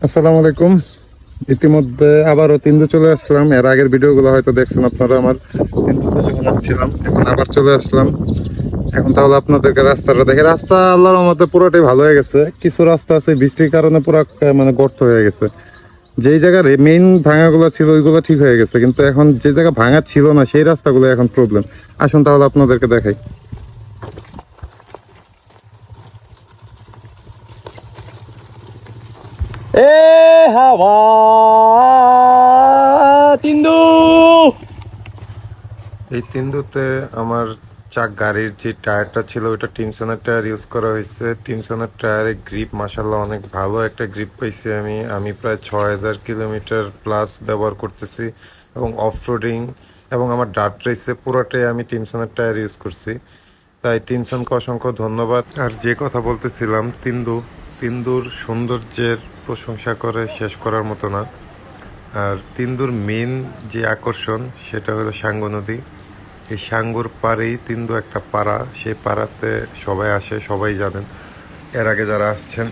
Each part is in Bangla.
আসসালামু আলাইকুম। ইতিমধ্যে আবারও তিনদু চলে আসলাম। এর আগের ভিডিওগুলো হয়তো দেখছেন আপনারা। আমার তিনদুতে যখন আসছিলাম, এখন আবার চলে আসলাম। এখন তাহলে আপনাদেরকে রাস্তাটা দেখে, রাস্তা আল্লাহর রহমতে পুরোটাই ভালো হয়ে গেছে। কিছু রাস্তা আছে বৃষ্টির কারণে পুরো মানে গর্ত হয়ে গেছে। যেই জায়গার মেইন ভাঙাগুলো ছিল ওইগুলো ঠিক হয়ে গেছে, কিন্তু এখন যে জায়গা ভাঙা ছিল না সেই রাস্তাগুলো এখন প্রবলেম। আসুন তাহলে আপনাদেরকে দেখাই। এ হাওয়া তিন্দু। এই তিনদুতে আমার গাড়ির যে টায়ারটা ছিল ওইটা টিমসনের টায়ার ইউজ করা হয়েছে। টিমসনের টায়ারের গ্রিপ মাসাল্লাহ অনেক ভালো একটা গ্রিপ পাইছি। আমি প্রায় 6000 কিলোমিটার প্লাস ব্যবহার করতেছি এবং অফ রোডিং এবং আমার ডার্ট রেসে পুরোটাই আমি টিমসনের টায়ার ইউজ করছি। তাই টিমসনকে অসংখ্য ধন্যবাদ। আর যে কথা বলতেছিলাম, তিন্দুর সৌন্দর্যের প্রশংসা করে শেষ করার মতো না। আর তিন্দুর মেন যে আকর্ষণ সেটা হলো সাঙ্গু নদী। এই সাঙ্গুর পাড়েই তিন্দু একটা পাড়া, সেই পাড়াতে সবাই আসে, সবাই জানেন এর আগে যারা আসছেন।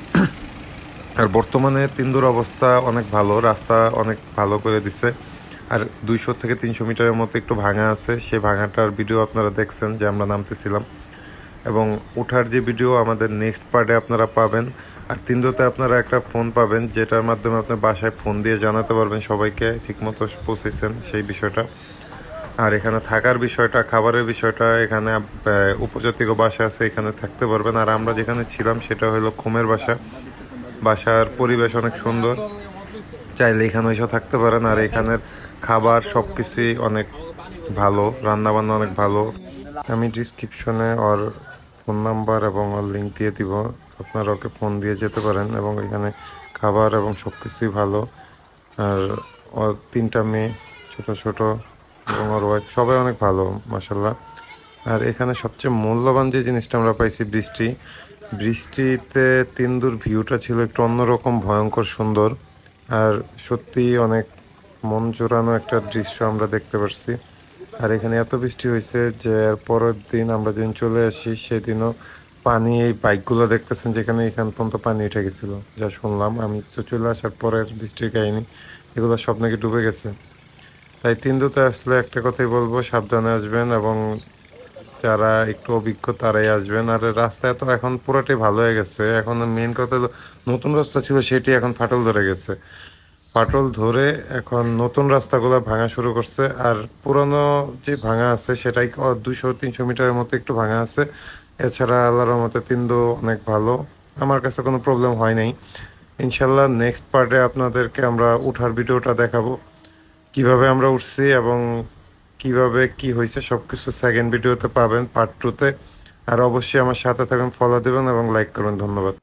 আর বর্তমানে তিন্দুর অবস্থা অনেক ভালো, রাস্তা অনেক ভালো করে দিছে। আর 200 থেকে 300 মিটারের মতো একটু ভাঙা আছে, সেই ভাঙাটার ভিডিও আপনারা দেখছেন যে আমরা নামতেছিলাম, এবং ওঠার যে ভিডিও আমাদের নেক্সট পার্টে আপনারা পাবেন। আর তিনদোতে আপনারা একটা ফোন পাবেন যেটার মাধ্যমে আপনি বাসায় ফোন দিয়ে জানাতে পারবেন সবাইকে ঠিকমতো পৌঁছেছেন সেই বিষয়টা। আর এখানে থাকার বিষয়টা, খাবারের বিষয়টা, এখানে উপজাতীয় বাসা আছে, এখানে থাকতে পারবেন। আর আমরা যেখানে ছিলাম সেটা হলো খুমের বাসা। বাসার পরিবেশ অনেক সুন্দর, চাইলে এখানে এসে থাকতে পারেন। আর এখানের খাবার সব কিছুই অনেক ভালো, রান্নাবান্না অনেক ভালো। আমি ডিসক্রিপশনে ওর ফোন নাম্বার এবং ওর লিঙ্ক দিয়ে দিব, আপনারা ওকে ফোন দিয়ে যেতে পারেন। এবং এখানে খাবার এবং সব কিছুই ভালো। আর ওর 3টা মেয়ে ছোট ছোট, এবং ওর ওয়াইফ সবাই অনেক ভালো মাসাল্লাহ। আর এখানে সবচেয়ে মূল্যবান যে জিনিসটা আমরা পাইছি বৃষ্টিতে তিন্দুর ভিউটা ছিল একটু অন্যরকম, ভয়ঙ্কর সুন্দর। আর সত্যি অনেক মন জোড়ানো একটা দৃশ্য আমরা দেখতে পারছি। আর এখানে এত বৃষ্টি হয়েছে যে এর পরের দিন আমরা যেদিন চলে আসি সেদিনও পানি, এই বাইকগুলো দেখতেছেন যেখানে এখান পর্যন্ত পানি উঠে গেছিল, যা শুনলাম। আমি তো চলে আসার পরের বৃষ্টির কাহিনী, এগুলো সব নাকি ডুবে গেছে। তাই তিনদুতে আসলে একটা কথাই বলবো, সাবধানে আসবেন এবং যারা একটু অভিজ্ঞ তারাই আসবেন। আর রাস্তা তো এখন পুরোটাই ভালো হয়ে গেছে। এখন মেন কথা হলো, নতুন রাস্তা ছিল সেটি এখন ফাটল ধরে গেছে। ফাটল ধরে এখন নতুন রাস্তাগুলো ভাঙা শুরু করছে। আর পুরনো যে ভাঙা আছে সেটাই 200-300 মিটারের মতো একটু ভাঙা আছে। এছাড়া আল্লাহর মতে তিনদো অনেক ভালো, আমার কাছে কোনো প্রবলেম হয় নাই। ইনশাল্লাহ নেক্সট পার্টে আপনাদেরকে আমরা উঠার ভিডিওটা দেখাবো, কিভাবে আমরা উঠছি এবং কিভাবে কি হয়েছে সব কিছু সেকেন্ড ভিডিওতে পাবেন, পার্ট 2-তে। আর অবশ্যই আমার সাথে থাকবেন, ফলো দেবেন এবং লাইক করবেন। ধন্যবাদ।